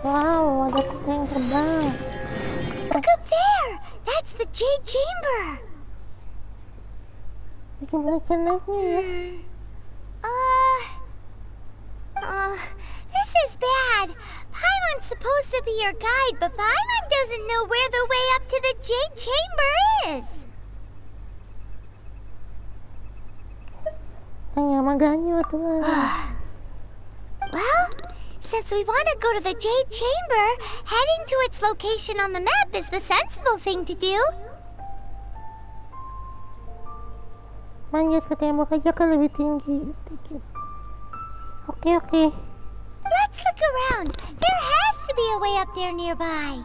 Wow, ada kuda yang terbang. Look up there! That's the Jade Chamber! Gimana caranya ya? This is bad. Paimon's supposed to be your guide, but Paimon doesn't know where the way up to the Jade Chamber is. Tanya maganya tuh. Well, since we want to go to the Jade Chamber, heading to its location on the map is the sensible thing to do. Manjat ke tembok aja kan lebih tinggi sedikit. Oke. Let's look around. There has to be a way up there nearby.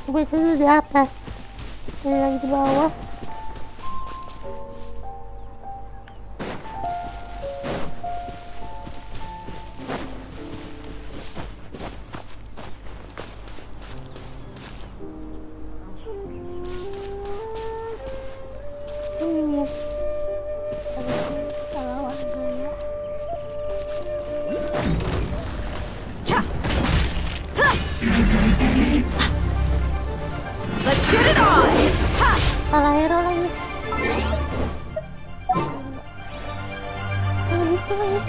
Gue dulu di atas. Ini lagi di bawah. Ini kalau warga ya. Let's get it on! Salah hero lagi. Bisa lagi.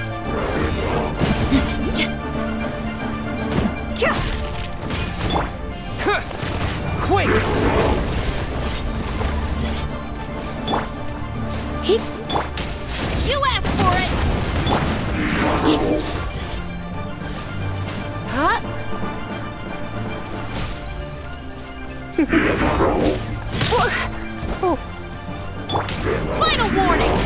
Quick! You asked for it! Huh? Oh. Final warning!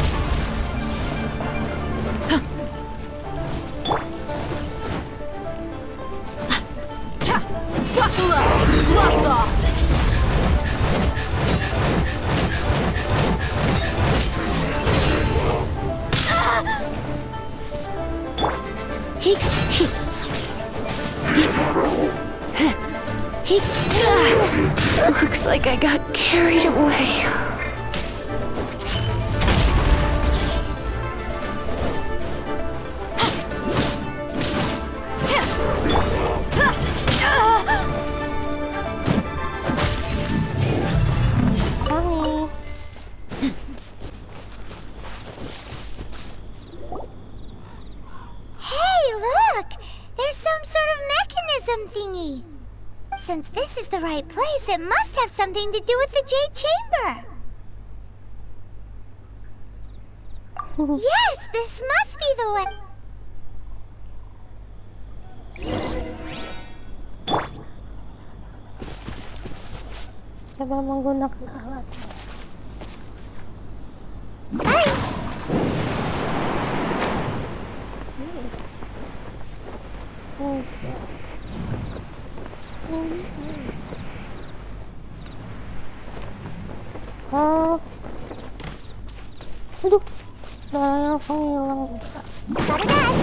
Buckle up! Gloves off! Looks like I got carried away. Since this is the right place, it must have something to do with the Jade Chamber. Yes, this must be the way. Coba menggunakan alat. Hey! Oh, aduh, langsung hilang. Gotta dash.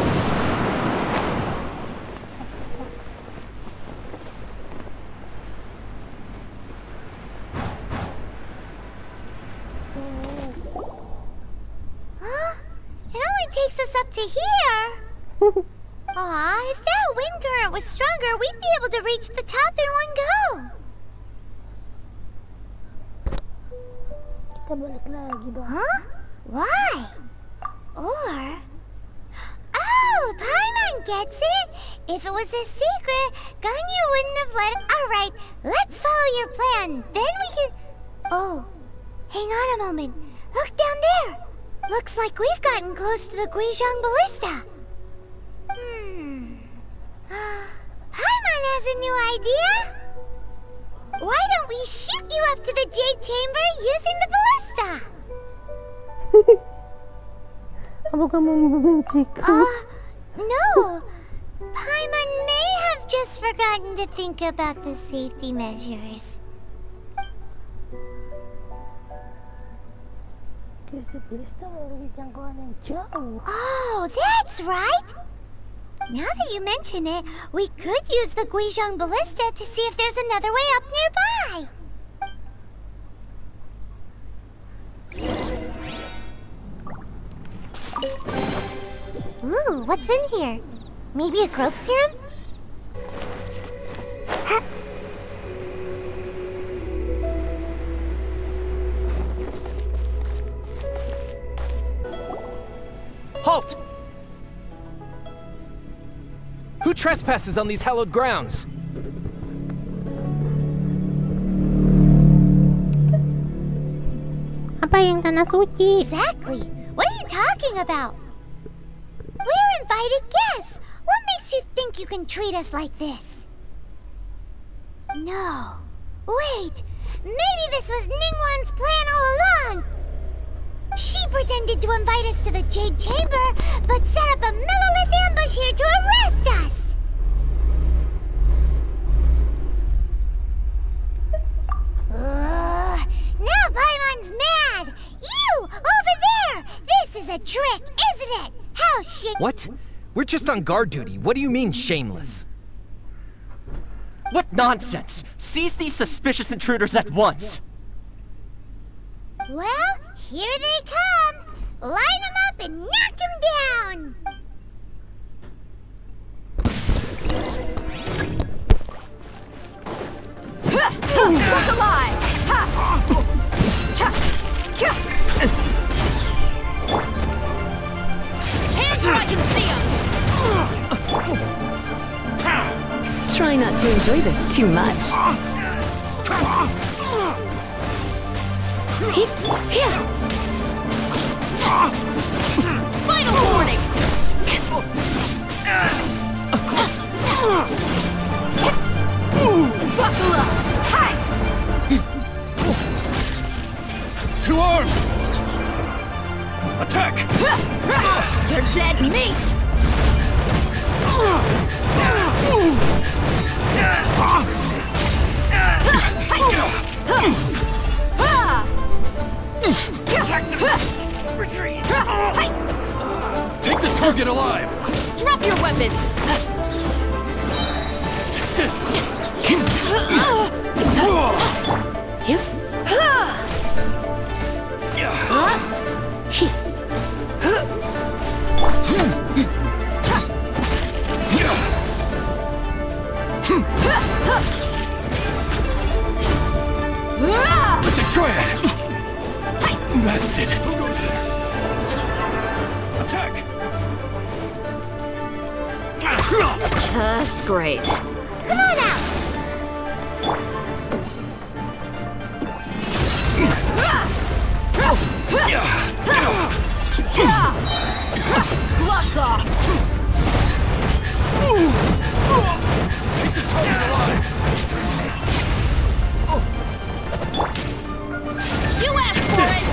Huh? It only takes us up to here. Aw, if that wind current was stronger, we'd be able to reach the top in one go. Kita balik lagi dong. Huh? Why? Or... Oh, Paimon gets it! If it was a secret, Ganyu wouldn't have let it... Alright, let's follow your plan. Then we can... Oh, hang on a moment. Look down there. Looks like we've gotten close to the Guizhong Ballista. Paimon has a new idea. Why don't we shoot you up to the Jade Chamber using the ballista? Apa kamu membenciku? No. Paimon may have just forgotten to think about the safety measures. Ballista memiliki jangkauan yang jauh. Oh, that's right. Now that you mention it, we could use the Guizhong Ballista to see if there's another way up nearby. Huh? Why? Oh, hang on a moment. Look down there. Looks like we've gotten close to the Guizhong Ballista. Why don't we shoot you up to the Jade Chamber using the ballista? What's in here? Maybe a growth serum? Halt! Who trespasses on these hallowed grounds? Apa yang tanah suci? Exactly. What are you talking about? We're invited guests. What makes you think you can treat us like this? No. Wait. Maybe this was Ningguang's plan all along. She pretended to invite us to the Jade Chamber, but set up a Millilith ambush here to arrest us! Now Paimon's mad! You! Over there! This is a trick, isn't it? How What? We're just on guard duty. What do you mean, shameless? What nonsense! Seize these suspicious intruders at once! Well, here they come! Line them up and knock them down! Look alive! Hands where I can see them! Try not to enjoy this too much. Final warning! Buckle up! Hi! To arms! Attack! You're dead meat! Retreat! Take the target alive! Drop your weapons! Take this! With the triad! Bested! Who goes there? Attack! Just great. Come on out! Gloves off! Take the target alive! You asked for it!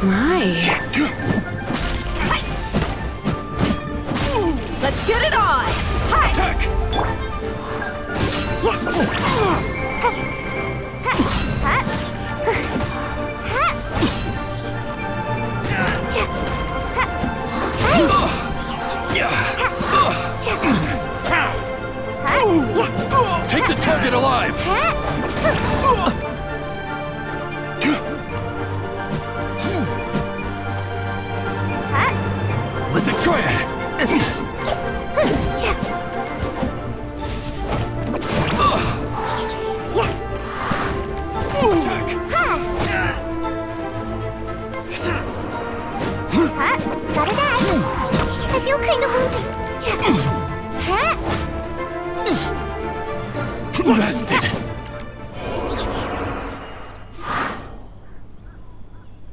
My. Let's get it on! Hi! Attack! Take the target alive! With the triad! Attack! I feel kind of woozy. Bested!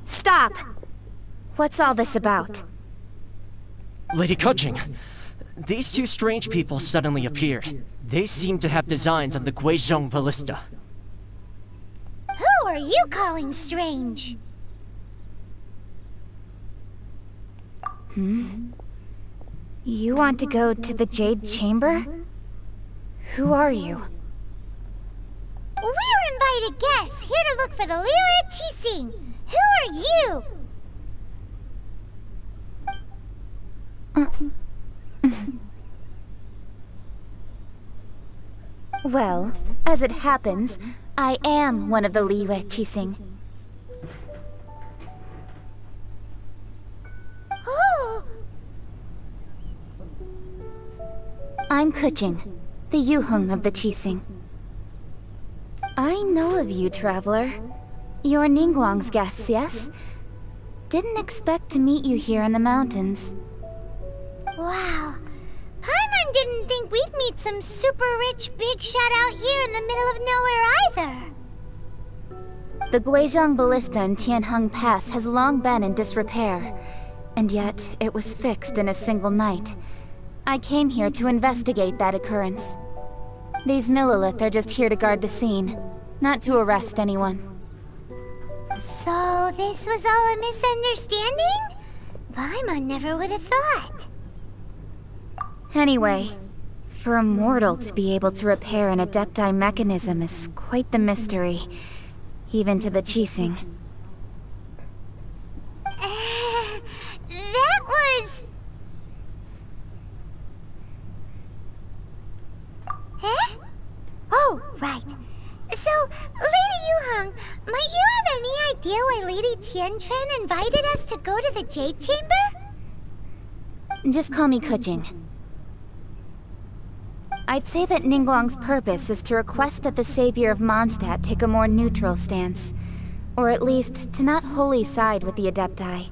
Stop! What's all this about? Lady Coaching, these two strange people suddenly appeared. They seem to have designs on the Guizhong Ballista. Who are you calling strange? You want to go to the Jade Chamber? Who are you? We're invited guests here to look for the Liyue Qixing. Who are you? Well, as it happens, I am one of the Liyue Qixing. I'm Kuching, the Yuheng of the Qixing. I know of you, traveler. You're Ningguang's guests, yes? Didn't expect to meet you here in the mountains. Wow. Paimon didn't think we'd meet some super rich big shot out here in the middle of nowhere either. The Guizhong Ballista in Tianheng Pass has long been in disrepair, and yet it was fixed in a single night. I came here to investigate that occurrence. These Millilith are just here to guard the scene, not to arrest anyone. So this was all a misunderstanding? Paimon never would have thought. Anyway, for a mortal to be able to repair an Adepti mechanism is quite the mystery, even to the Qixing. That was... Huh? Oh, right. So, Lady Yuheng, might you have any idea why Lady Tianquan invited us to go to the Jade Chamber? Just call me Kuching. I'd say that Ningguang's purpose is to request that the savior of Mondstadt take a more neutral stance. Or at least, to not wholly side with the Adepti.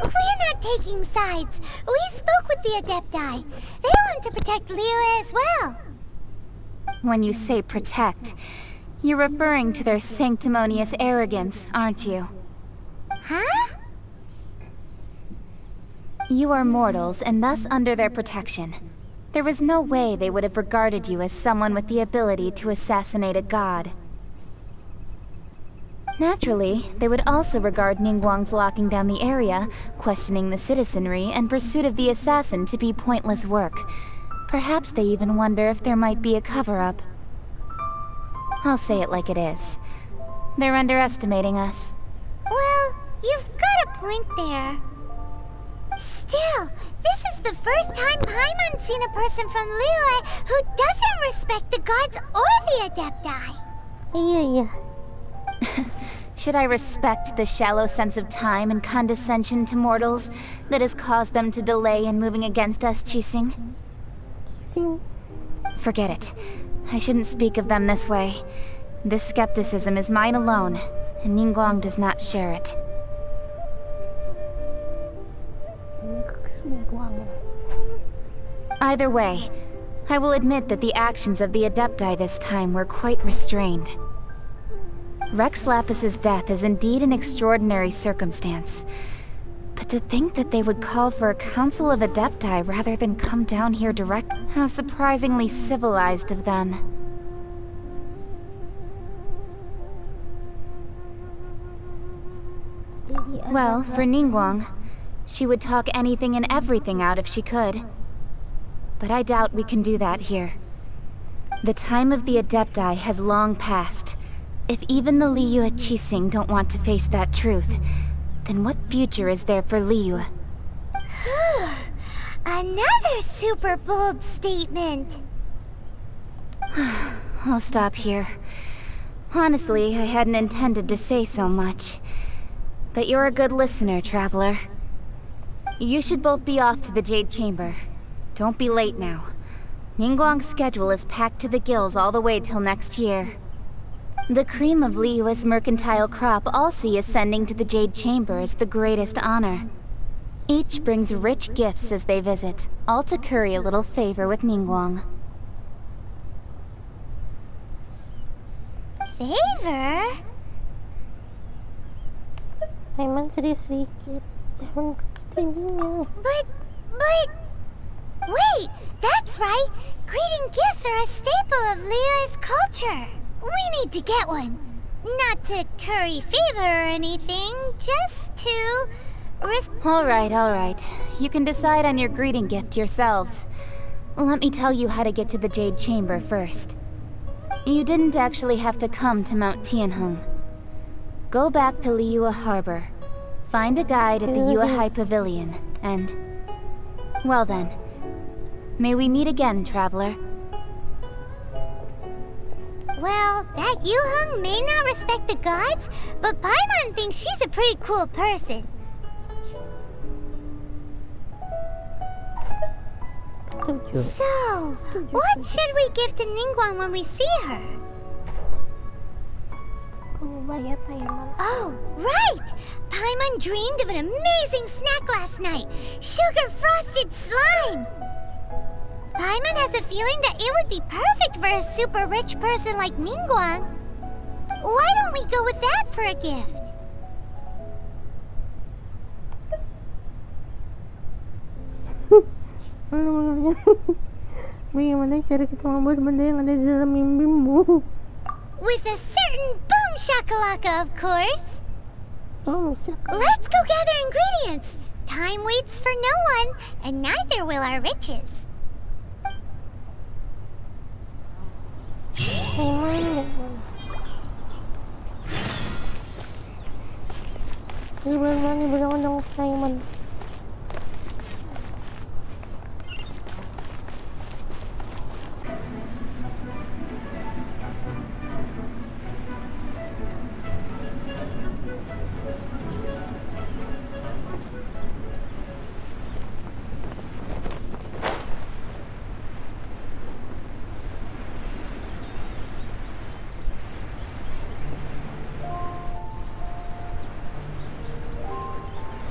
We're not taking sides. We spoke with the Adepti. They want to protect Liyue as well. When you say protect, you're referring to their sanctimonious arrogance, aren't you? Huh? You are mortals, and thus under their protection. There was no way they would have regarded you as someone with the ability to assassinate a god. Naturally, they would also regard Ningguang's locking down the area, questioning the citizenry, and pursuit of the assassin to be pointless work. Perhaps they even wonder if there might be a cover-up. I'll say it like it is. They're underestimating us. Well, you've got a point there. Still, this is the first time Paimon's seen a person from Liyue who doesn't respect the gods or the Adepti. Yeah. Should I respect the shallow sense of time and condescension to mortals that has caused them to delay in moving against us, Qixing? Forget it. I shouldn't speak of them this way. This skepticism is mine alone, and Ningguang does not share it. Either way, I will admit that the actions of the Adepti this time were quite restrained. Rex Lapis's death is indeed an extraordinary circumstance. But to think that they would call for a council of Adepti rather than come down here direct, how surprisingly civilized of them. Well, for Ningguang, she would talk anything and everything out if she could. But I doubt we can do that here. The time of the Adepti has long passed. If even the Liyue Qixing don't want to face that truth, then what future is there for Liyue? Another super bold statement. I'll stop here. Honestly, I hadn't intended to say so much. But you're a good listener, traveler. You should both be off to the Jade Chamber. Don't be late now. Ningguang's schedule is packed to the gills all the way till next year. The cream of Liyue's mercantile crop all see ascending to the Jade Chamber as the greatest honor. Each brings rich gifts as they visit, all to curry a little favor with Ningguang. Favor? Paimon serius sedikit. Paimon ininya. But... Wait, that's right. Greeting gifts are a staple of Liyue's culture. We need to get one. Not to curry favor or anything, just to... All right. You can decide on your greeting gift yourselves. Let me tell you how to get to the Jade Chamber first. You didn't actually have to come to Mount Tianheng. Go back to Liyue Harbor. Find a guide at the Yuehai Pavilion, and... Well then. May we meet again, traveler. Well, that Yuheng may not respect the gods, but Paimon thinks she's a pretty cool person. Setuju. So, what should we give to Ningguang when we see her? Kamu bayar Paimon. Oh, right! Paimon dreamed of an amazing snack last night. Sugar frosted slime! Paimon has a feeling that it would be perfect for a super rich person like Ningguang. Why don't we go with that for a gift? Bagaimana cara kita membuat benda yang ada di dalam mimpimu? With a certain boom shakalaka, of course. Oh, Let's go gather ingredients. Time waits for no one, and neither will our riches. Paimon. Gimana berlawan dengan Paimon?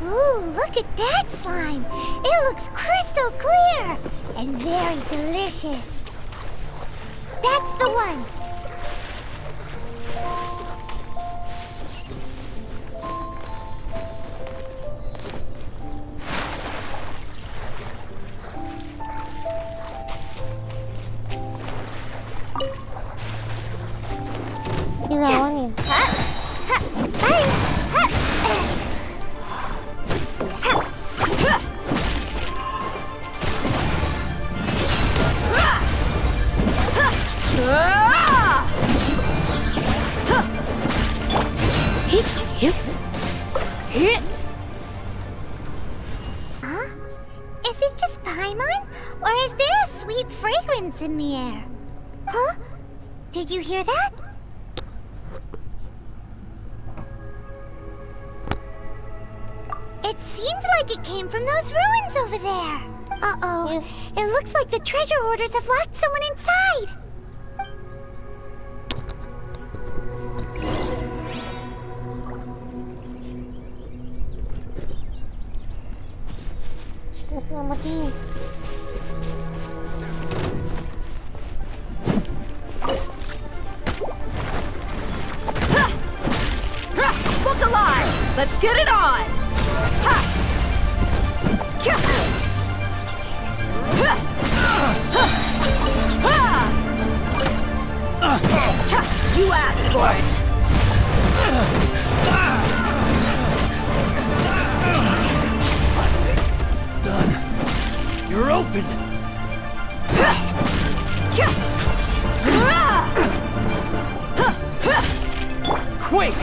Ooh, look at that slime! It looks crystal clear and very delicious. That's the one. Lawannya. Huh? Is it just Paimon? Or is there a sweet fragrance in the air? Huh? Did you hear that? It seemed like it came from those ruins over there. Uh-oh. It looks like the treasure hoarders have locked someone inside. Kita selamatin. Look alive! Let's get it on! Ha! Kya! Ha! Ha! Cha! You asked for it! Done. You're open. Kya! Quick!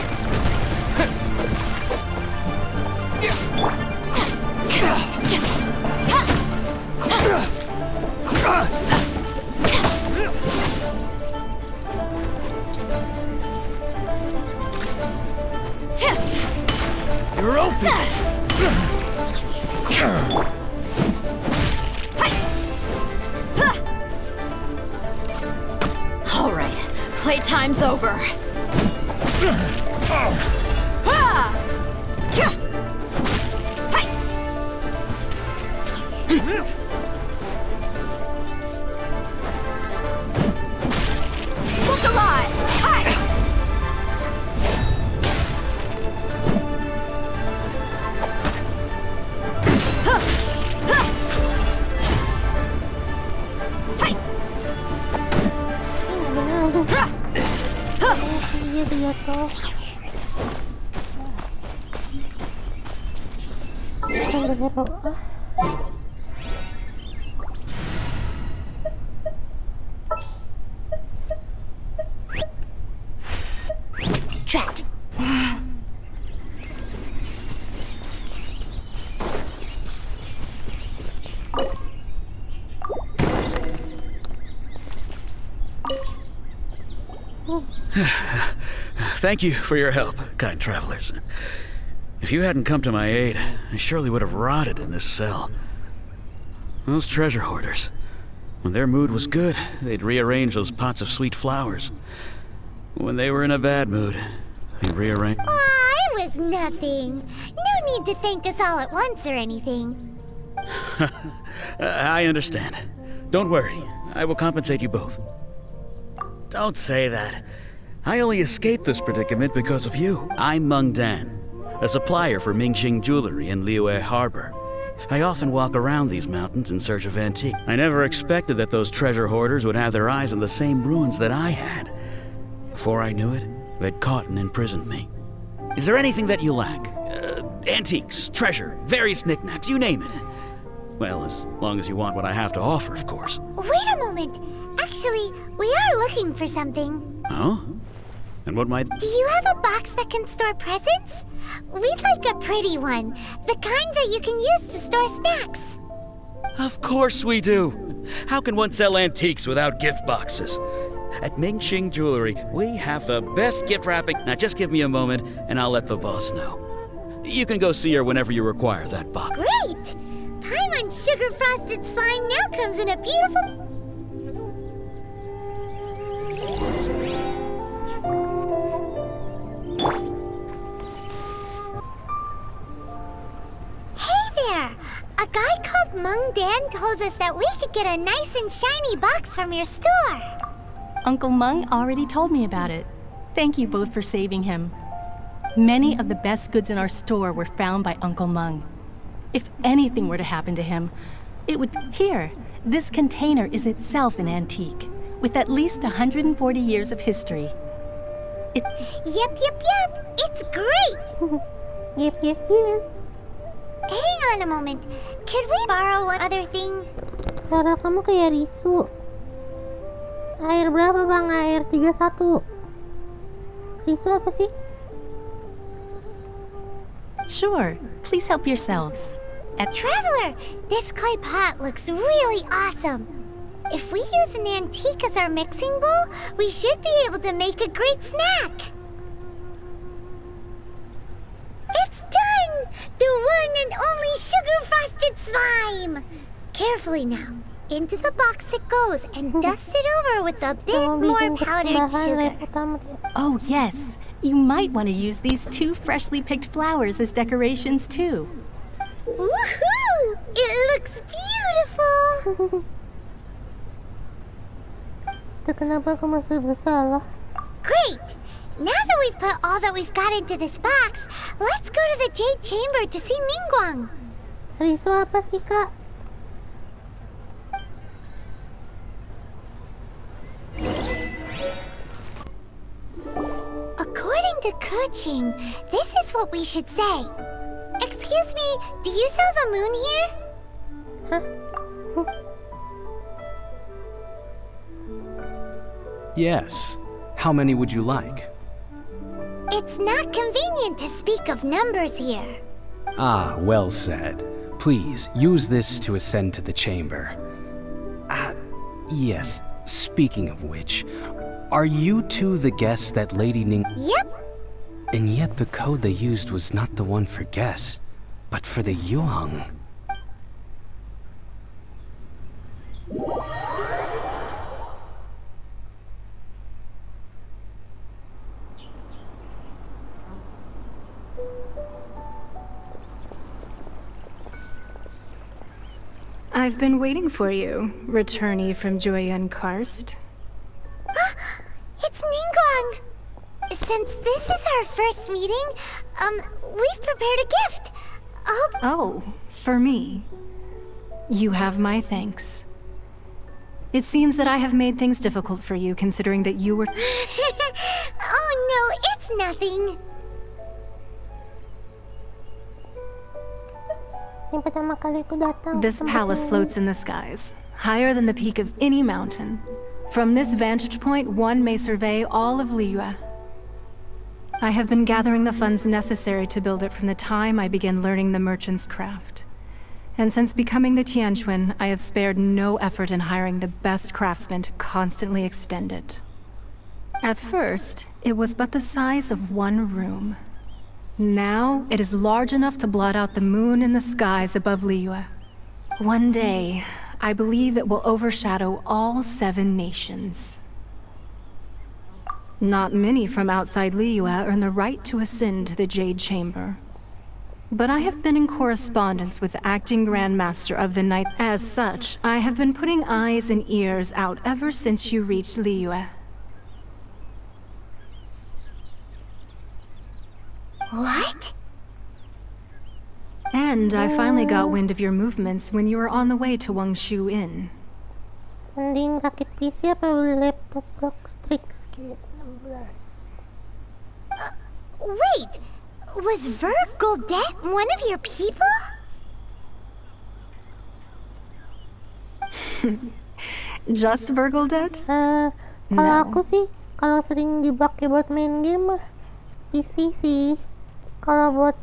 You're open. All right, playtime's over. Look alive! Hi! Dia jatuh. Trapped. Thank you for your help, kind travelers. If you hadn't come to my aid, I surely would have rotted in this cell. Those treasure hoarders. When their mood was good, they'd rearrange those pots of sweet flowers. When they were in a bad mood, they'd rearrange... Aw, it was nothing. No need to thank us all at once or anything. I understand. Don't worry. I will compensate you both. Don't say that. I only escaped this predicament because of you. I'm Meng Dan, a supplier for Mingxing Jewelry in Liyue Harbor. I often walk around these mountains in search of antiques. I never expected that those treasure hoarders would have their eyes on the same ruins that I had. Before I knew it, they'd caught and imprisoned me. Is there anything that you lack? Antiques, treasure, various knickknacks, you name it. Well, as long as you want what I have to offer, of course. Wait a moment. Actually, we are looking for something. Oh? And what might... Do you have a box that can store presents? We'd like a pretty one. The kind that you can use to store snacks. Of course we do. How can one sell antiques without gift boxes? At Mingxing Jewelry, we have the best gift wrapping. Now just give me a moment, and I'll let the boss know. You can go see her whenever you require that box. Great! Paimon's sugar frosted slime now comes in a beautiful... Hey there! A guy called Meng Dan told us that we could get a nice and shiny box from your store. Uncle Meng already told me about it. Thank you both for saving him. Many of the best goods in our store were found by Uncle Meng. If anything were to happen to him, it would... Here, this container is itself an antique, with at least 140 years of history. Yep. It's great! Yep. Hang on a moment. Could we borrow one other thing? Suara kamu kayak Risu. Air berapa bang? Air 31. Risu apa sih? Sure, please help yourselves. Traveler, this clay pot looks really awesome. If we use an antique as our mixing bowl, we should be able to make a great snack. It's done! The one and only sugar-frosted slime! Carefully now. Into the box it goes and dust it over with a bit Mau more bikin powdered persembahan sugar. repot amat ya. Oh yes, you might want to use these 2 freshly picked flowers as decorations too. Woohoo! It looks beautiful! Itu kenapa aku masih bersalah? Great! Now that we've put all that we've got into this box, let's go to the Jade Chamber to see Ningguang. Risu apa sih kak? According to Kuching, this is what we should say. Excuse me, do you sell the moon here? Yes. How many would you like? It's not convenient to speak of numbers here. Ah, well said. Please, use this to ascend to the chamber. Yes, speaking of which, are you two the guests that Lady Ning... Yep. And yet the code they used was not the one for guests, but for the Yuang. I've been waiting for you, returnee from Joyun Karst. It's Ningguang. Since this is our first meeting, we've prepared a gift. Oh, for me. You have my thanks. It seems that I have made things difficult for you, considering that you were... Oh no, it's nothing. Yang pertama kali aku datang. This palace floats in the skies, higher than the peak of any mountain. From this vantage point, one may survey all of Liyue. I have been gathering the funds necessary to build it from the time I began learning the merchant's craft. And since becoming the Tianquan, I have spared no effort in hiring the best craftsmen to constantly extend it. At first, it was but the size of one room. Now, it is large enough to blot out the moon in the skies above Liyue. One day, I believe it will overshadow all 7 nations. Not many from outside Liyue earn the right to ascend to the Jade Chamber. But I have been in correspondence with the acting Grand Master of the Night. As such, I have been putting eyes and ears out ever since you reached Liyue. What? And I finally got wind of your movements when you were on the way to Wangshu Inn. Mending rakit PC apa beli laptop Rockstrix G16? Wait! Was Goldet one of your people? Just Goldet? Kalau aku sih, kalau sering dipakai buat main game mah PC sih. Kalau buat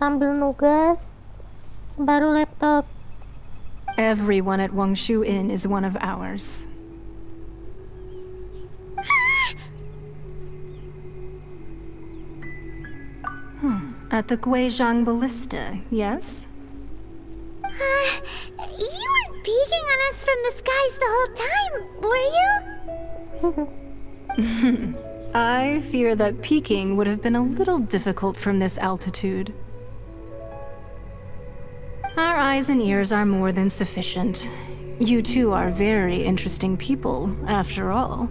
sambil nugas, baru laptop. Everyone at Wangshu Inn is one of ours. At the Guizhang Ballista, yes? You weren't peeking on us from the skies the whole time, were you? I fear that peeking would have been a little difficult from this altitude. Our eyes and ears are more than sufficient. You two are very interesting people, after all.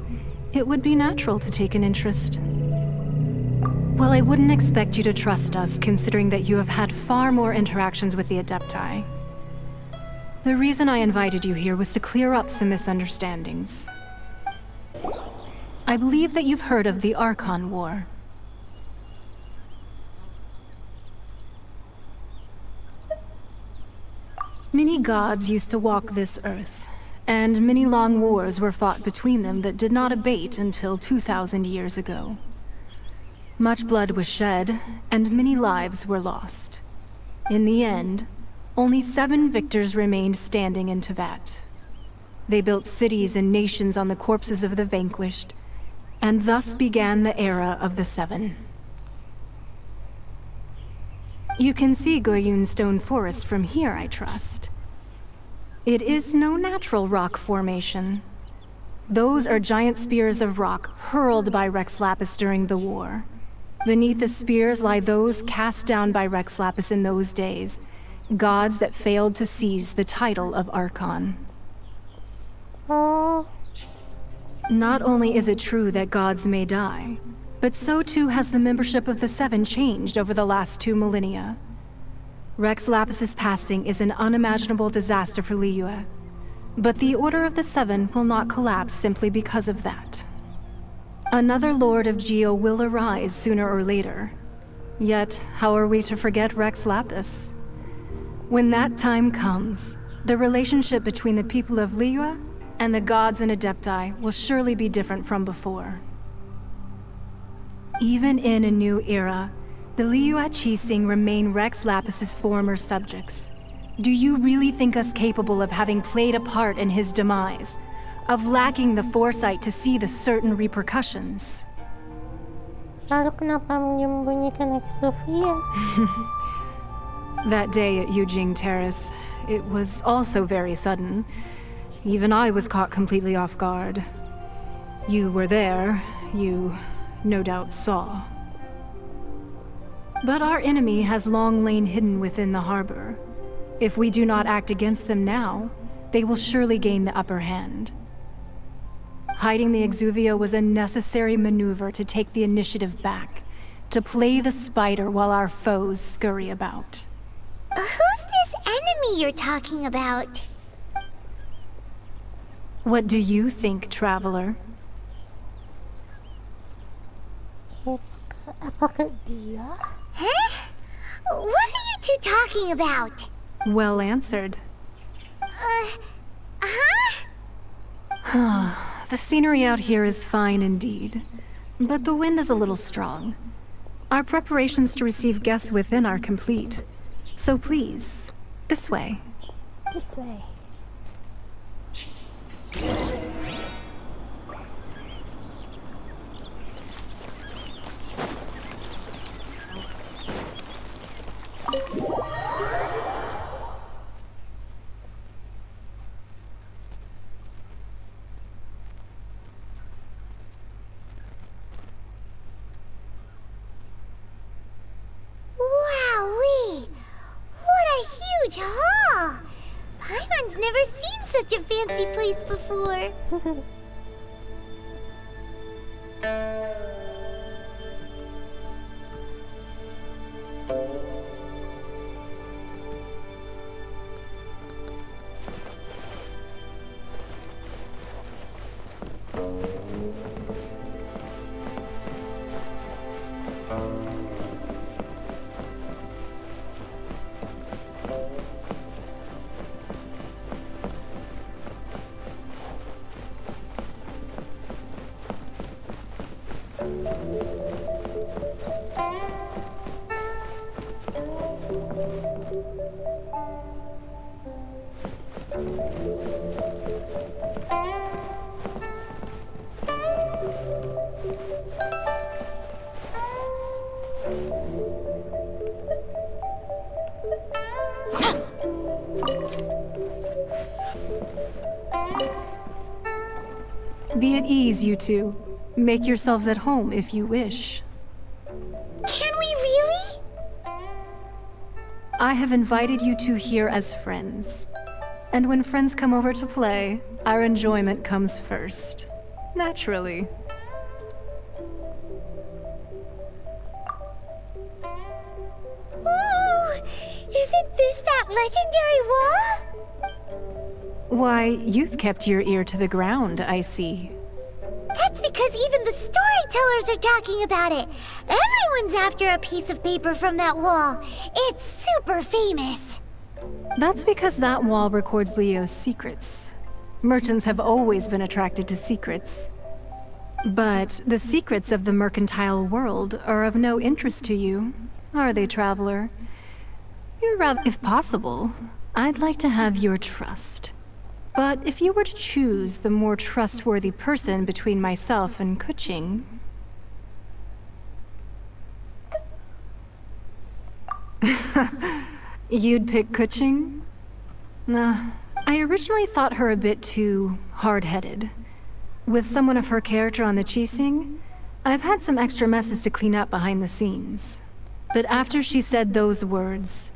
It would be natural to take an interest. Well, I wouldn't expect you to trust us, considering that you have had far more interactions with the Adepti. The reason I invited you here was to clear up some misunderstandings. I believe that you've heard of the Archon War. Many gods used to walk this earth, and many long wars were fought between them that did not abate until 2,000 years ago. Much blood was shed, and many lives were lost. In the end, only 7 victors remained standing in Teyvat. They built cities and nations on the corpses of the vanquished, and thus began the era of the 7. You can see Goyun Stone Forest from here, I trust. It is no natural rock formation. Those are giant spears of rock hurled by Rex Lapis during the war. Beneath the spears lie those cast down by Rex Lapis in those days, gods that failed to seize the title of Archon. Not only is it true that gods may die, but so too has the membership of the 7 changed over the last 2 millennia. Rex Lapis's passing is an unimaginable disaster for Liyue, but the Order of the 7 will not collapse simply because of that. Another Lord of Geo will arise sooner or later. Yet, how are we to forget Rex Lapis? When that time comes, the relationship between the people of Liyue and the gods and Adepti will surely be different from before. Even in a new era, the Liyue Qixing remain Rex Lapis's former subjects. Do you really think us capable of having played a part in his demise? Of lacking the foresight to see the certain repercussions? Lalu kenapa menyembunyikan Exovia? That day at Yujing Terrace, it was also very sudden. Even I was caught completely off guard. You were there, you no doubt saw. But our enemy has long lain hidden within the harbor. If we do not act against them now, they will surely gain the upper hand. Hiding the Exuvia was a necessary maneuver to take the initiative back, to play the spider while our foes scurry about. Who's this enemy you're talking about? What do you think, Traveler? Apakah dia? Huh? What are you two talking about? Well answered. The scenery out here is fine indeed, but the wind is a little strong. Our preparations to receive guests within are complete. So please, this way. This way. huge hall! Paimon's never seen such a fancy place before. Be at ease, you two. Make yourselves at home if you wish. Can we really? I have invited you two here as friends. And when friends come over to play, our enjoyment comes first. Naturally. Ooh! Isn't this that legendary wall? Why, you've kept your ear to the ground, I see. That's because even the storytellers are talking about it. Everyone's after a piece of paper from that wall. It's super famous. That's because that wall records Leo's secrets. Merchants have always been attracted to secrets. But the secrets of the mercantile world are of no interest to you, are they, traveler? You're rather, if possible, I'd like to have your trust. But if you were to choose the more trustworthy person between myself and Kuching... You'd pick Kuching? Nah, I originally thought her a bit too hard-headed. With someone of her character on the Qixing, I've had some extra messes to clean up behind the scenes. But after she said those words,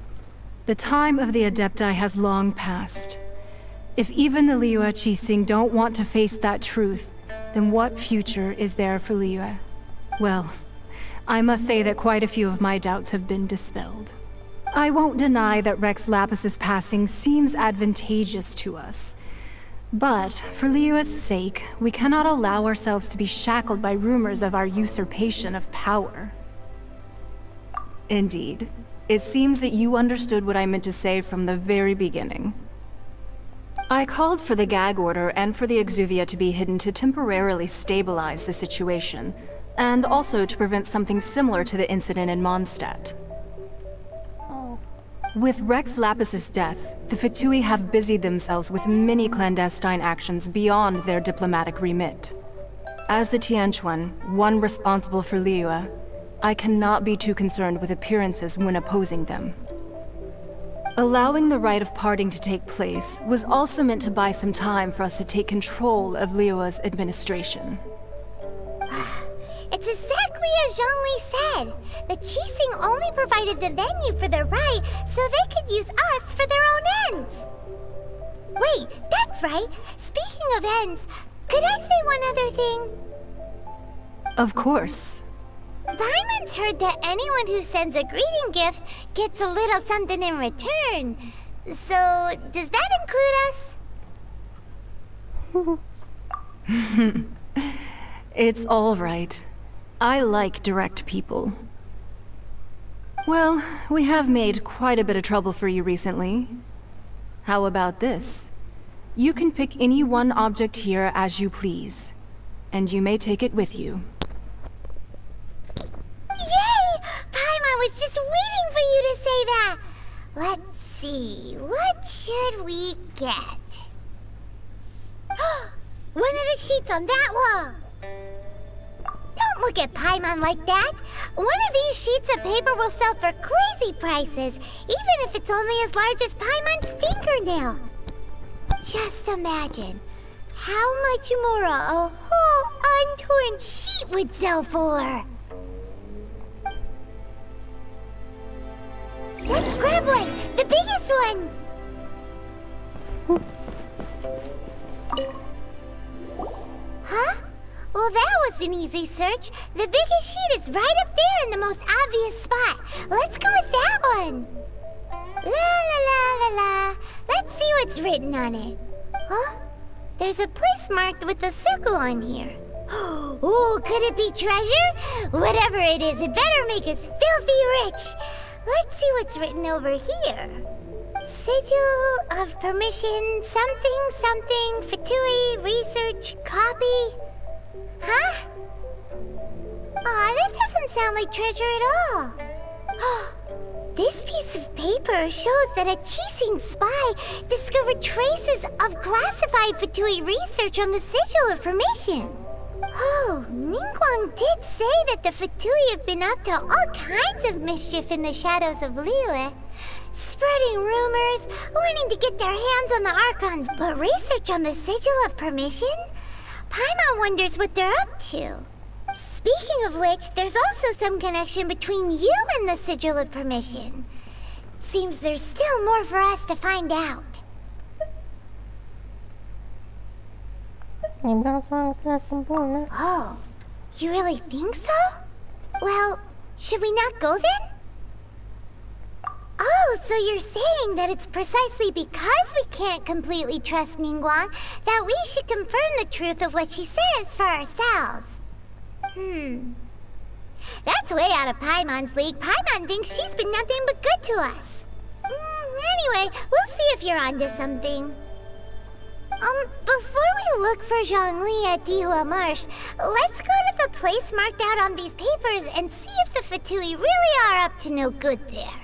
the time of the Adepti has long passed. If even the Liyue Qixing don't want to face that truth, then what future is there for Liyue? Well, I must say that quite a few of my doubts have been dispelled. I won't deny that Rex Lapis's passing seems advantageous to us. But for Liyue's sake, we cannot allow ourselves to be shackled by rumors of our usurpation of power. Indeed, it seems that you understood what I meant to say from the very beginning. I called for the gag order and for the Exuvia to be hidden to temporarily stabilize the situation, and also to prevent something similar to the incident in Mondstadt. With Rex Lapis's death, the Fatui have busied themselves with many clandestine actions beyond their diplomatic remit. As the Tianquan, one responsible for Liyue, I cannot be too concerned with appearances when opposing them. Allowing the rite of parting to take place was also meant to buy some time for us to take control of Liyue's administration. It's exactly as Zhongli said. The Qixing only provided the venue for the rite so they could use us for their own ends. Wait, that's right. Speaking of ends, could I say one other thing? Of course. Paimon's heard that anyone who sends a greeting gift gets a little something in return. So, does that include us? It's all right. I like direct people. Well, we have made quite a bit of trouble for you recently. How about this? You can pick any one object here as you please, and you may take it with you. Yay! Paimon was just waiting for you to say that! Let's see, what should we get? One of the sheets on that wall! Don't look at Paimon like that! One of these sheets of paper will sell for crazy prices, even if it's only as large as Paimon's fingernail. Just imagine how much more a whole untorn sheet would sell for! Let's grab one! The biggest one. Huh? Well, that was an easy search. The biggest sheet is right up there in the most obvious spot. Let's go with that one. La la la la la. Let's see what's written on it. Huh? There's a place marked with a circle on here. Oh, could it be treasure? Whatever it is, it better make us filthy rich. Let's see what's written over here. Sigil of permission, something, something, Fatui, research, copy. Huh? Aw, that doesn't sound like treasure at all. This piece of paper shows that a Chising spy discovered traces of classified Fatui research on the Sigil of Permission. Oh, Ningguang did say that the Fatui have been up to all kinds of mischief in the shadows of Liyue. Spreading rumors, wanting to get their hands on the Archons, but research on the Sigil of Permission? Paimon wonders what they're up to. Speaking of which, there's also some connection between you and the Sigil of Permission. Seems there's still more for us to find out. Oh, you really think so? Well, should we not go then? Oh, so you're saying that it's precisely because we can't completely trust Ningguang that we should confirm the truth of what she says for ourselves. That's way out of Paimon's league. Paimon thinks she's been nothing but good to us. Anyway, we'll see if you're onto something. Before we look for Zhongli at Dihua Marsh, let's go to the place marked out on these papers and see if the Fatui really are up to no good there.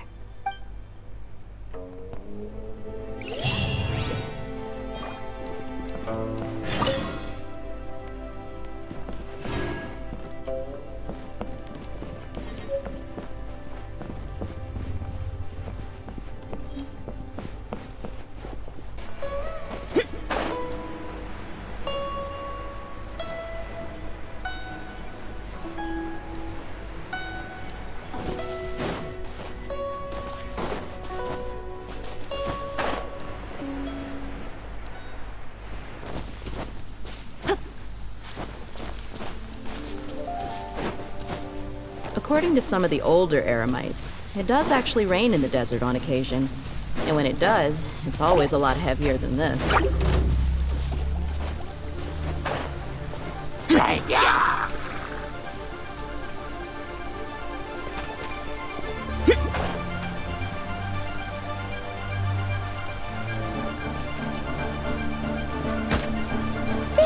According to some of the older Eremites, it does actually rain in the desert on occasion. And when it does, it's always a lot heavier than this. There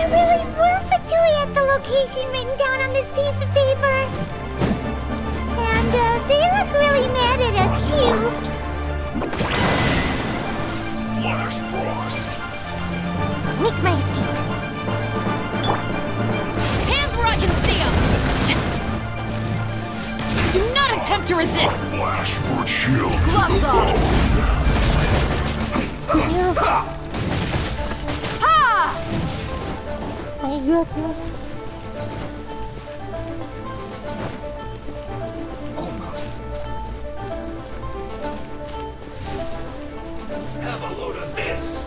really were Fatui at the location written down on this piece of paper. And they look really mad at us, too. Flash Frost! Make my escape. Hands where I can see them! Do not attempt to resist! Flash for shield! Gloves off! Ha! My goodness. Have a load of this!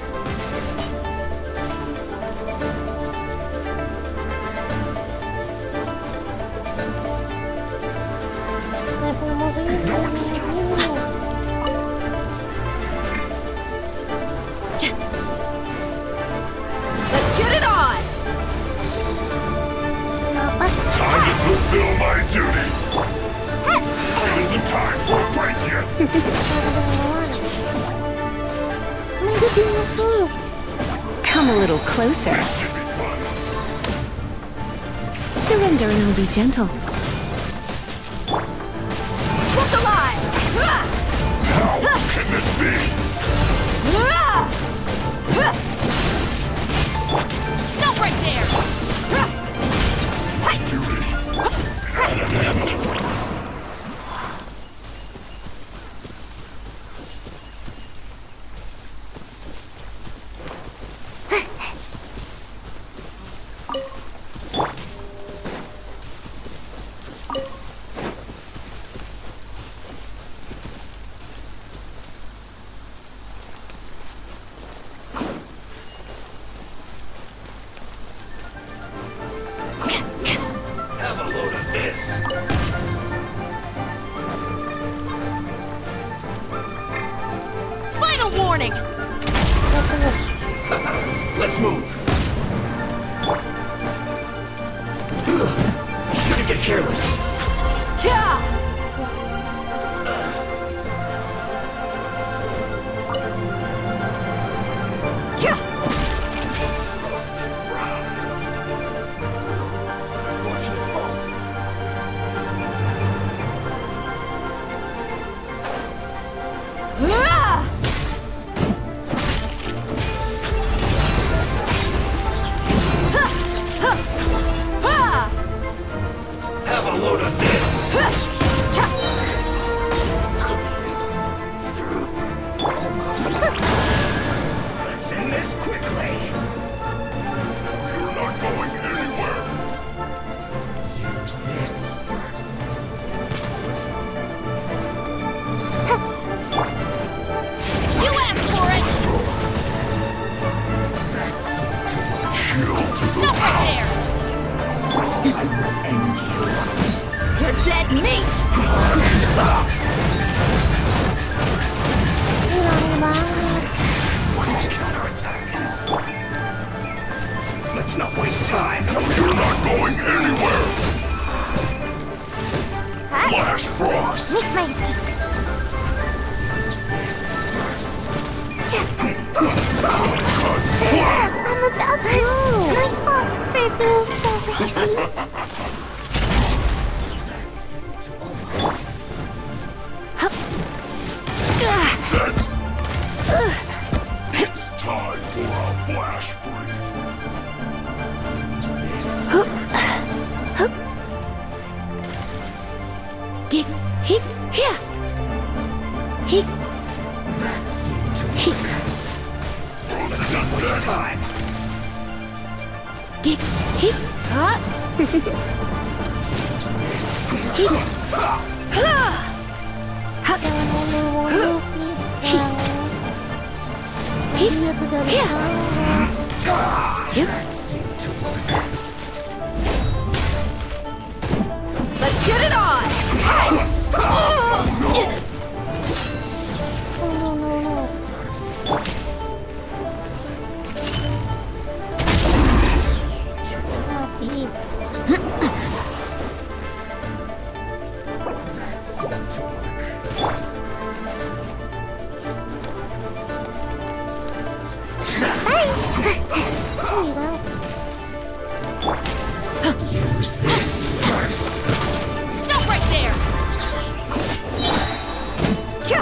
No excuse! Let's get it on! Time to fulfill my duty! It isn't time for a break yet! Come a little closer. This should be fun! Surrender and I'll be gentle. Look alive! How can this be? Stop right there! Duty at an end. warning! Let's move. Shouldn't get careless. Yeah! Have a load of this. Let's end this quickly. You're not going anywhere. Use this first. You asked for it! Chill to the Stop right there! I will end you. You're dead meat! Let's not waste time. You're not going anywhere. Flash Frost. Make my escape. Use this first. I'm about to. My fault for being so lazy. It's time for a flash break. Get hit here. Hit. Hit. Let's not waste time. Get hit. Let's get it on! Use this first. Stop right there! Kya!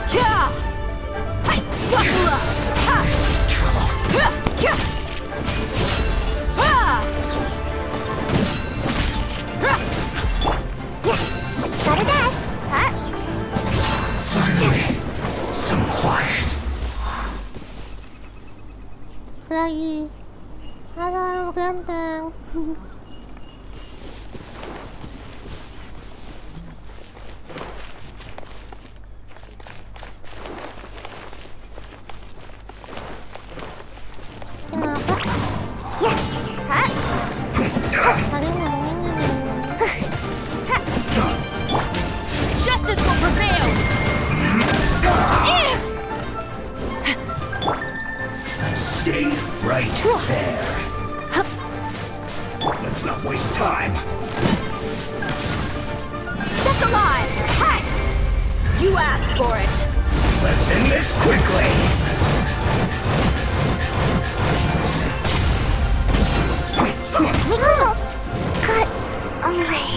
Kya! Hi! Buckle up! Ha! This is trouble. Ha! Kya! Ha! Gotta dash. Finally, some quiet. Lagi. Halo ganteng. Kenapa? Ya. Ada yang ngomongin gini. Justice will prevail! Stay right there. Let's not waste time. Step alive! Hi! You asked for it! Let's end this quickly. We almost got away.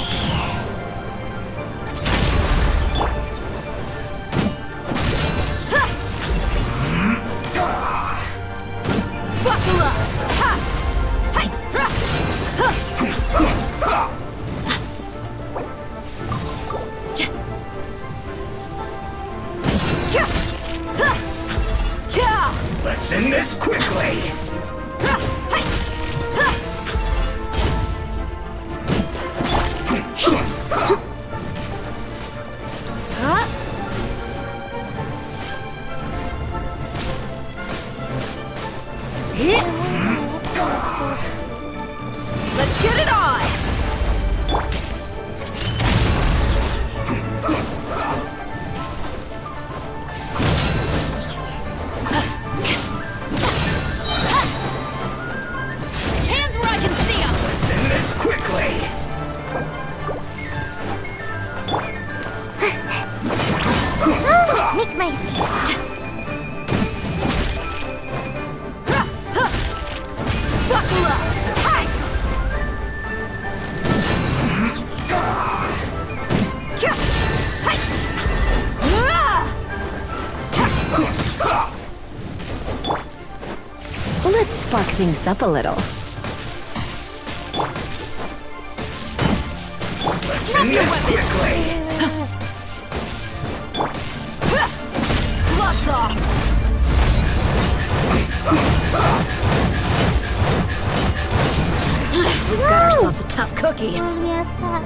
Buckle up! Ha! Hi! Ha! Ha! Kya! Ha! Kya! Let's end this quickly. Ha! Hi! Ha! Huh? Hit! Let's get it on! Make my escape. Buckle up! Hi! Let's spark things up a little. Let's end this quickly. Gloves off! We've got ourselves a tough cookie. Luar biasa.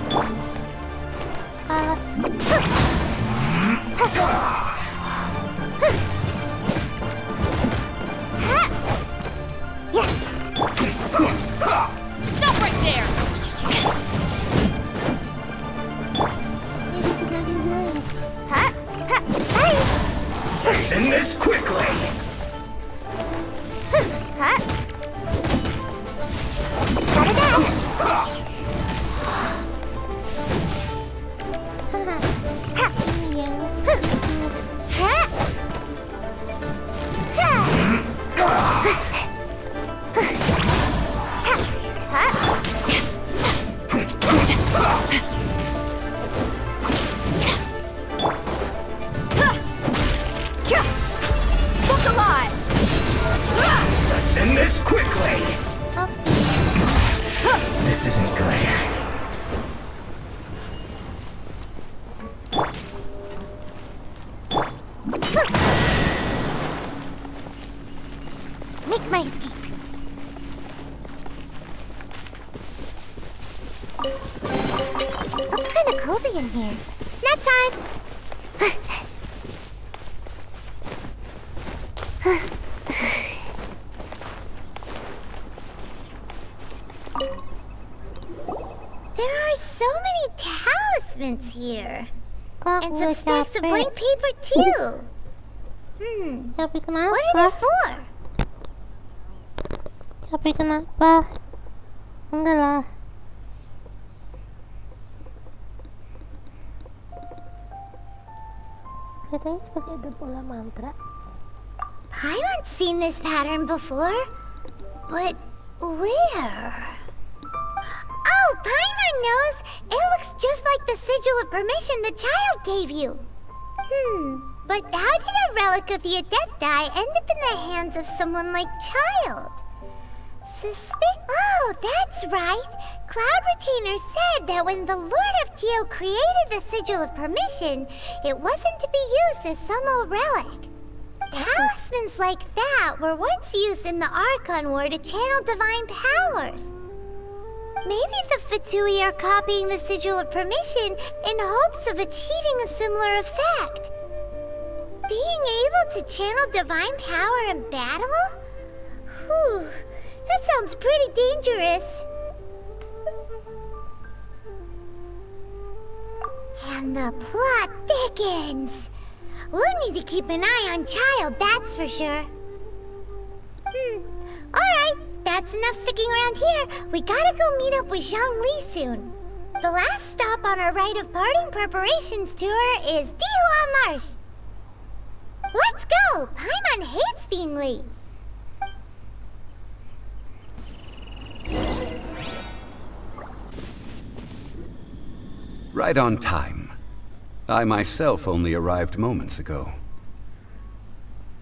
Stop right there! Let's end this quickly. Look alive! Let's end this quickly. This isn't good. Make my escape. Looks kind of cozy in here. Nap time. There are so many talismans here. And some stacks of blank paper too. Tapi kenapa? What are they for? Tapi kenapa? Enggak lah. Katanya seperti ada bola mantra. Paimon's seen this pattern before, but where? Oh, Paimon knows! It looks just like the sigil of permission the child gave you. But how did a relic of the Adepti end up in the hands of someone like Child? Oh, that's right! Cloud Retainer said that when the Lord of Geo created the sigil of permission, it wasn't to be used as some old relic. Talismans like that were once used in the Archon War to channel divine powers. Maybe the Fatui are copying the sigil of permission in hopes of achieving a similar effect. Being able to channel divine power in battle? Whew, that sounds pretty dangerous. And the plot thickens. We'll need to keep an eye on Child, that's for sure. Alright, that's enough sticking around here. We gotta go meet up with Zhongli soon. The last stop on our rite of parting preparations tour is Dihua Marsh. Let's go! Paimon hates being late. Right on time. I myself only arrived moments ago.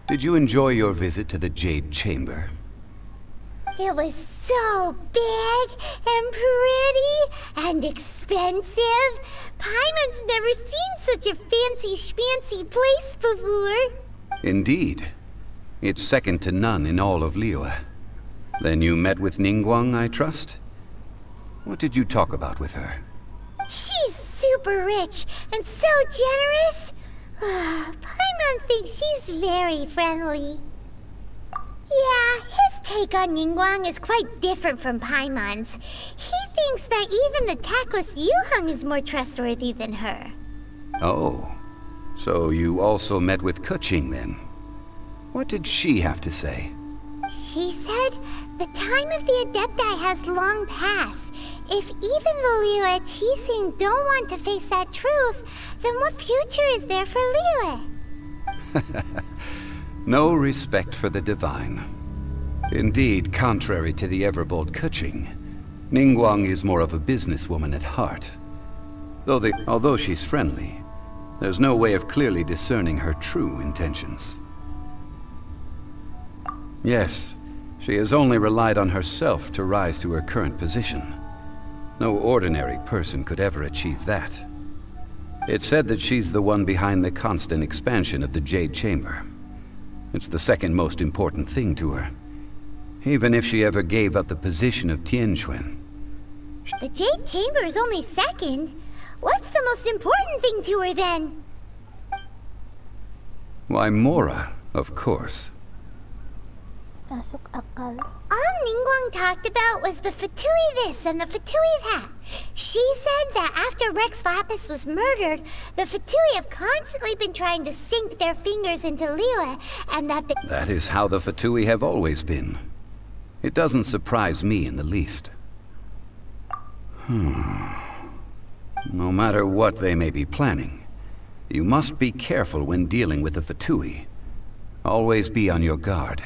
Did you enjoy your visit to the Jade Chamber? It was so big and pretty and expensive. Paimon's never seen such a fancy schmancy place before. Indeed. It's second to none in all of Liyue. Then you met with Ningguang, I trust? What did you talk about with her? She's super rich and so generous. Paimon thinks she's very friendly. Yeah, his take on Ningguang is quite different from Paimon's. He thinks that even the tactless Yuheng is more trustworthy than her. Oh, so you also met with Keqing then? What did she have to say? She said the time of the Adepti has long passed. If even the Liyue Qixing don't want to face that truth, then what future is there for Liyue? No respect for the divine. Indeed, contrary to the ever-bold Keqing, Ningguang is more of a businesswoman at heart. Although she's friendly, there's no way of clearly discerning her true intentions. Yes, she has only relied on herself to rise to her current position. No ordinary person could ever achieve that. It's said that she's the one behind the constant expansion of the Jade Chamber. It's the second most important thing to her. Even if she ever gave up the position of Tianquan. The Jade Chamber is only second. What's the most important thing to her then? Why, Mora, of course. Masuk akal. All Ningguang talked about was the Fatui this and the Fatui that. She said that after Rex Lapis was murdered, the Fatui have constantly been trying to sink their fingers into Liyue, and that the— That is how the Fatui have always been. It doesn't surprise me in the least. No matter what they may be planning, you must be careful when dealing with the Fatui. Always be on your guard.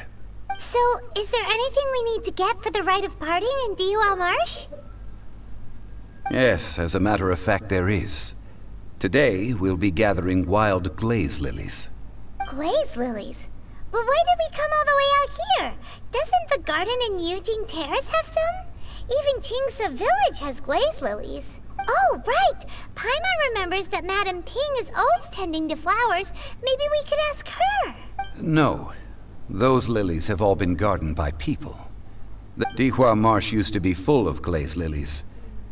So, is there anything we need to get for the rite of parting in Dihua Marsh? Yes, as a matter of fact, there is. Today, we'll be gathering wild glaze lilies. Glaze lilies? But why did we come all the way out here? Doesn't the garden in Yujing Terrace have some? Even Qingse Village has glaze lilies. Oh, right! Paimon remembers that Madame Ping is always tending to flowers. Maybe we could ask her. No. Those lilies have all been gardened by people. The Dihua Marsh used to be full of glaze lilies.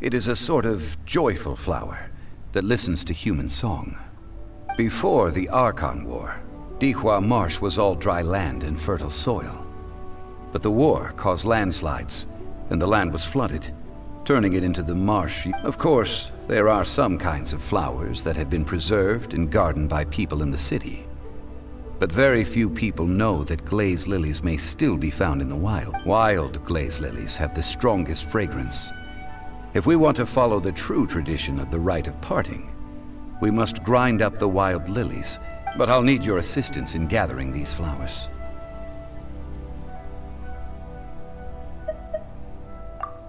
It is a sort of joyful flower that listens to human song. Before the Archon War, Dihua Marsh was all dry land and fertile soil. But the war caused landslides, and the land was flooded, turning it into the marsh. Of course, there are some kinds of flowers that have been preserved and gardened by people in the city. But very few people know that glaze lilies may still be found in the wild. Wild glaze lilies have the strongest fragrance. If we want to follow the true tradition of the rite of parting, we must grind up the wild lilies, but I'll need your assistance in gathering these flowers.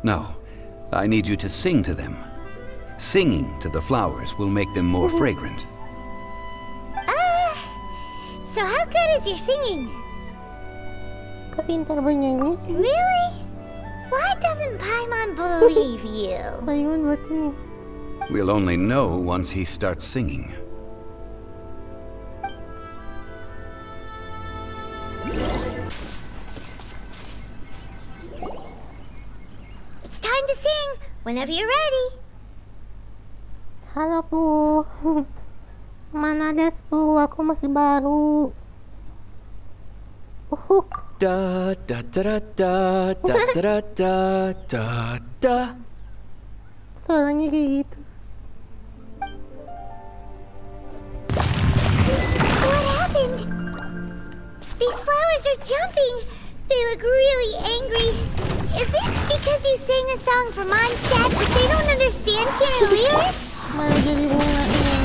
No, I need you to sing to them. Singing to the flowers will make them more fragrant. So how good is your singing? Kapintar bernyanyi. Really? Why doesn't Paimon believe you? Paimon buat ini. We'll only know once he starts singing. It's time to sing, whenever you're ready. Halo, Bu. Mana des, Bu? Aku masih baru. Da da da da da da da da da. Suaranya kayak gitu. What happened? These flowers are jumping. They look really angry. Is it because you sang a song for Mondstadt but they don't understand your lyrics? Malah jadi bunga ini.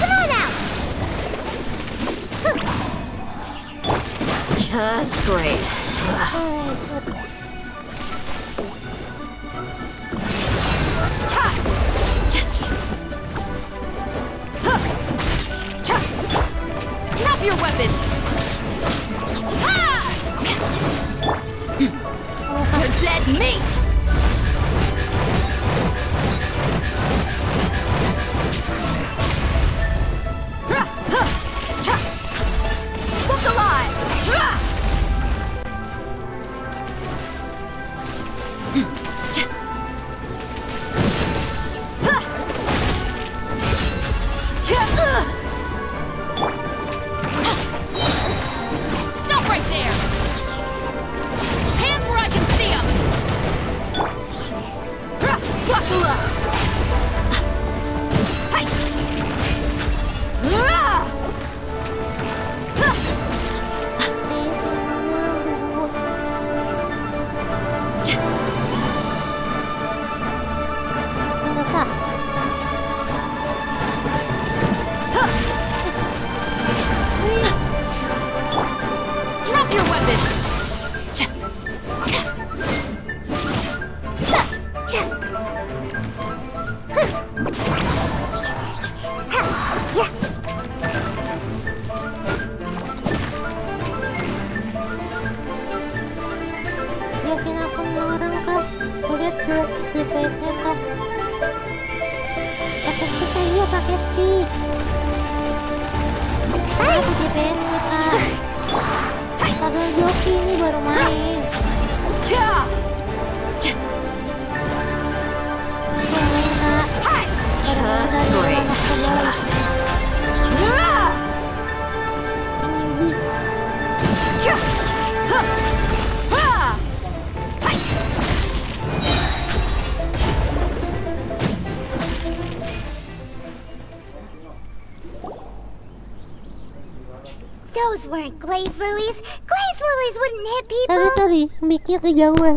Come on out! Just great. Drop your weapons! You're dead meat! Look alive! Stop right there! Hands where I can see them! Buckle up! Hey! Drop your weapons! Yakin aku orang kah? Lihat deh GPS-nya kah? Pakai stick aja, pakai stick. Pakai GPS-nya kah? Kagak joki ini baru main. Just great. Those weren't glaze lilies. Glaze lilies wouldn't hit people. Sorry, mikir kejauhan.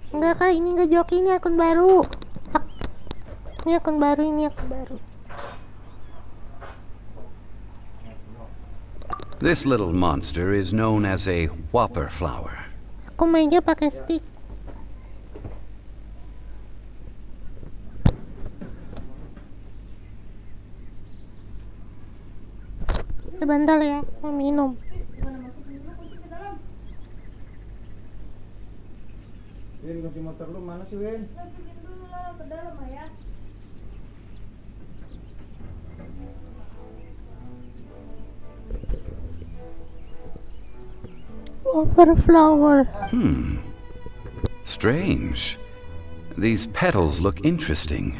Enggak kak, ini nggak joki, ini akun baru. Ini akun baru, ini akun baru. This little monster is known as a whopper flower. Aku mainnya pakai stick. Sebentar ya, mau minum. Win, kunci motor lu mana sih, Win? Masukin dulu lah ke dalam ya. Whopper flower. Strange. These petals look interesting.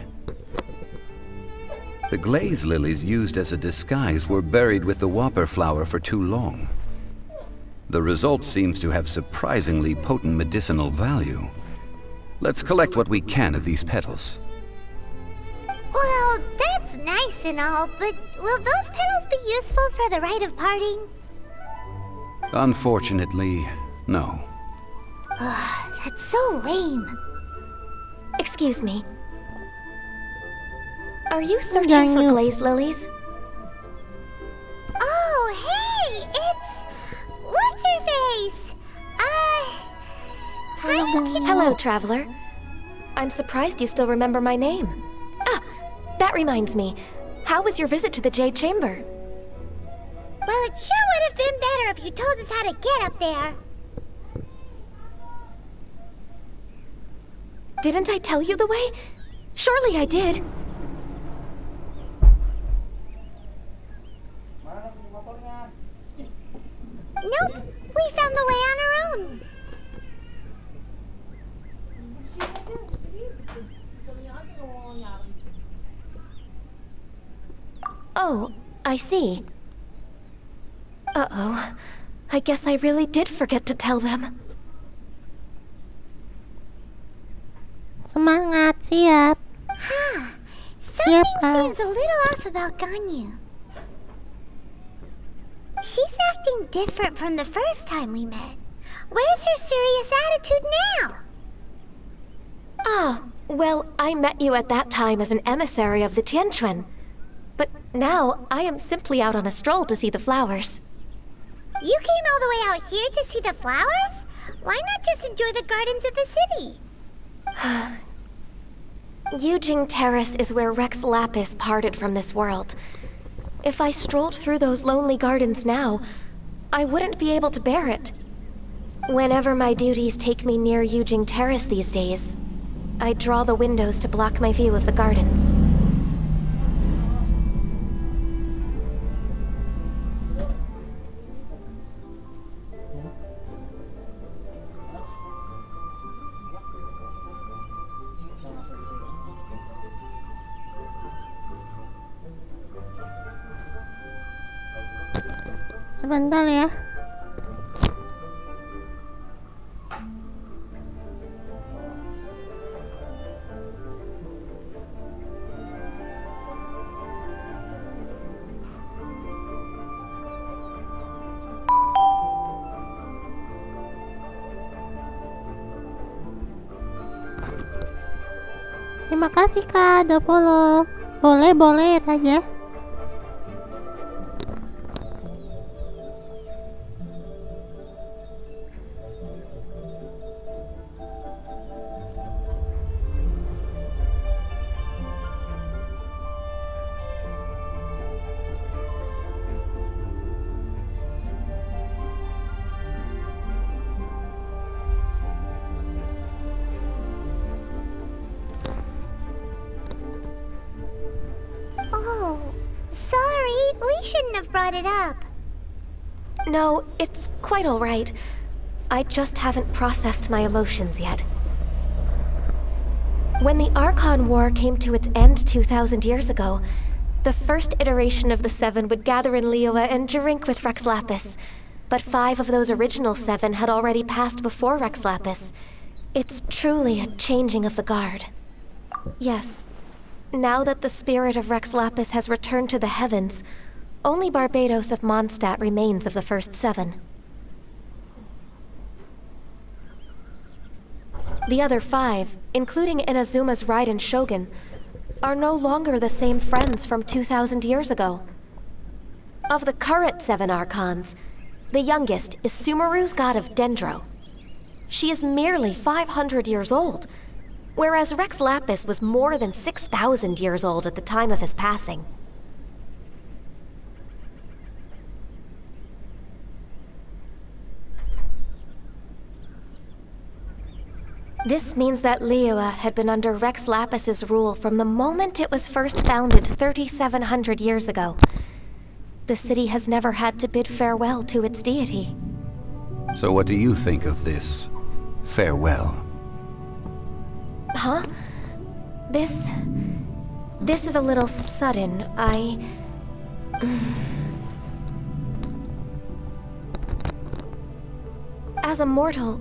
The glaze lilies used as a disguise were buried with the whopper flower for too long. The result seems to have surprisingly potent medicinal value. Let's collect what we can of these petals. Well, that's nice and all, but will those petals be useful for the rite of parting? Unfortunately, no. That's so lame. Excuse me. Are you searching for glaze lilies? Oh, hey! It's... What's her face? Hello, traveler. I'm surprised you still remember my name. Ah, that reminds me. How was your visit to the Jade Chamber? Well, it sure would have been better if you told us how to get up there. Didn't I tell you the way? Surely I did. Nope, we found the way on our own. Oh, I see. Uh-oh. I guess I really did forget to tell them. Semangat, siap. Something seems a little off about Ganyu. She's acting different from the first time we met. Where's her serious attitude now? Ah, well, I met you at that time as an emissary of the Tianquan. But now, I am simply out on a stroll to see the flowers. You came all the way out here to see the flowers? Why not just enjoy the gardens of the city? Yujing Terrace is where Rex Lapis parted from this world. If I strolled through those lonely gardens now, I wouldn't be able to bear it. Whenever my duties take me near Yujing Terrace these days, I draw the windows to block my view of the gardens. Sebentar ya. Terima kasih Kak, udah follow. Boleh aja. Oh, sorry, we shouldn't have brought it up. No, it's quite all right. I just haven't processed my emotions yet. When the Archon War came to its end 2,000 years ago, the first iteration of the Seven would gather in Liyue and drink with Rex Lapis. But 5 of those original 7 had already passed before Rex Lapis. It's truly a changing of the guard. Yes. Now that the spirit of Rex Lapis has returned to the heavens, only Barbados of Mondstadt remains of the first 7. The other 5, including Inazuma's Raiden Shogun, are no longer the same friends from 2,000 years ago. Of the current 7 Archons, the youngest is Sumeru's god of Dendro. She is merely 500 years old, whereas Rex Lapis was more than 6,000 years old at the time of his passing. This means that Liyue had been under Rex Lapis's rule from the moment it was first founded 3,700 years ago. The city has never had to bid farewell to its deity. So what do you think of this farewell? Huh? This is a little sudden. As a mortal,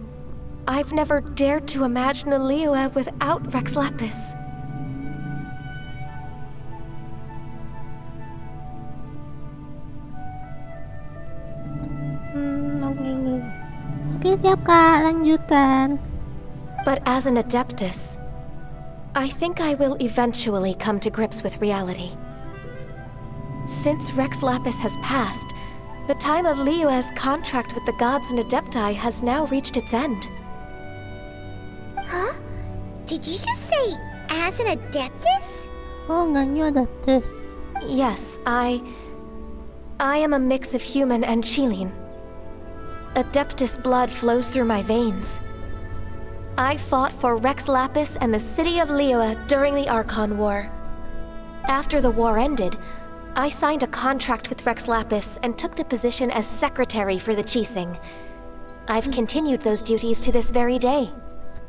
I've never dared to imagine a Liyue without Rex Lapis. Oke, siap Kak, lanjutkan. But as an Adeptus, I think I will eventually come to grips with reality. Since Rex Lapis has passed, the time of Liyue's contract with the gods and Adepti has now reached its end. Huh? Did you just say, as an Adeptus? Oh, nggak new Adeptus. Yes, I am a mix of human and Chilean. Adeptus blood flows through my veins. I fought for Rex Lapis and the city of Liyue during the Archon War. After the war ended, I signed a contract with Rex Lapis and took the position as secretary for the Qixing. I've continued those duties to this very day.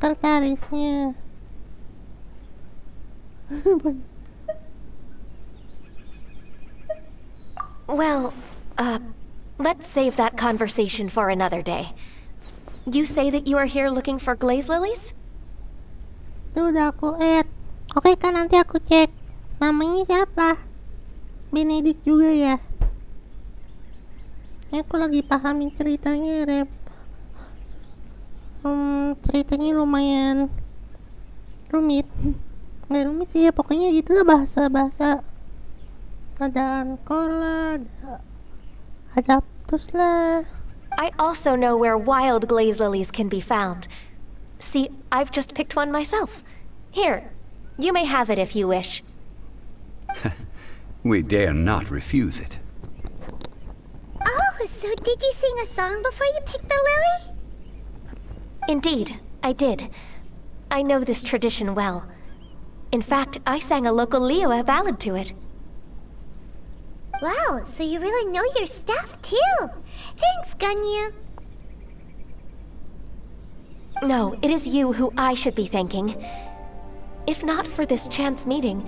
Sekretarisnya. Well, let's save that conversation for another day. You say that you are here looking for glaze lilies? Itu udah aku add. Oke kan, nanti aku cek. Namanya siapa? Benedict juga ya? Ini aku lagi pahamin ceritanya, Rep. Ceritanya lumayan rumit. Nggak rumit sih ya, pokoknya gitu lah bahasa-bahasa. Ada Ankor lah, ada Adaptus lah. I also know where wild glaze lilies can be found. See, I've just picked one myself. Here, you may have it if you wish. We dare not refuse it. Oh, so did you sing a song before you picked the lily? Indeed, I did. I know this tradition well. In fact, I sang a local Liyue ballad to it. Wow, so you really know your stuff too. Thanks, Ganyu. No, it is you who I should be thanking. If not for this chance meeting,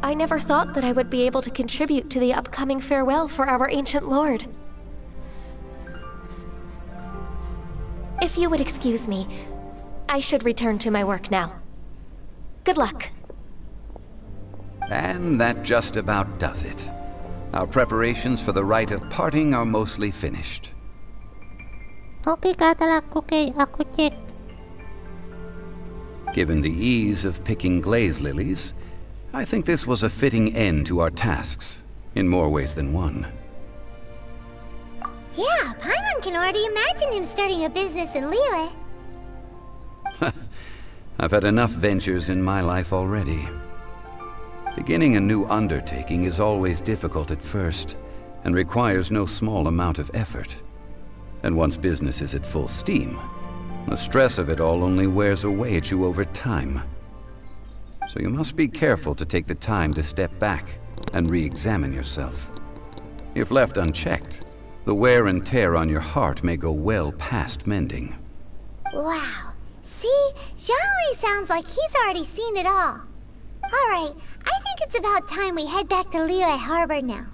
I never thought that I would be able to contribute to the upcoming farewell for our ancient lord. If you would excuse me, I should return to my work now. Good luck. And that just about does it. Our preparations for the rite of parting are mostly finished. Oke, kata aku cek. Given the ease of picking glaze lilies, I think this was a fitting end to our tasks, in more ways than one. Yeah, Paimon can already imagine him starting a business in Liyue. I've had enough ventures in my life already. Beginning a new undertaking is always difficult at first, and requires no small amount of effort. And once business is at full steam, the stress of it all only wears away at you over time. So you must be careful to take the time to step back and re-examine yourself. If left unchecked, the wear and tear on your heart may go well past mending. Wow. See? Zhongli sounds like he's already seen it all. Alright, I think it's about time we head back to Liyue Harbor now.